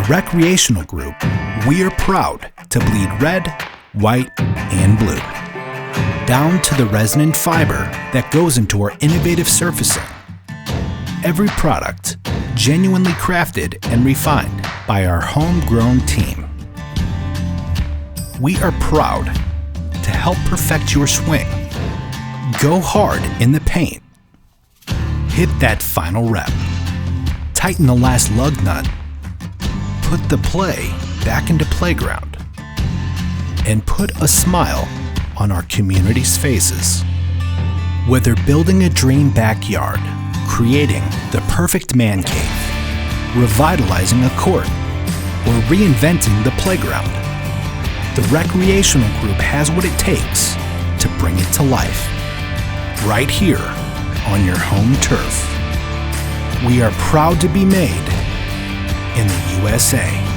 Recreational Group, we are proud to bleed red, white, and blue, down to the resonant fiber that goes into our innovative surfacing. Every product genuinely crafted and refined by our homegrown team. We are proud to help perfect your swing. Go hard in the paint. Hit that final rep. Tighten the last lug nut. Put the play back into playground. And put a smile on our community's faces. Whether building a dream backyard, creating the perfect man cave, revitalizing a court, or reinventing the playground, the Recreational Group has what it takes to bring it to life. Right here on your home turf. We are proud to be made in the USA.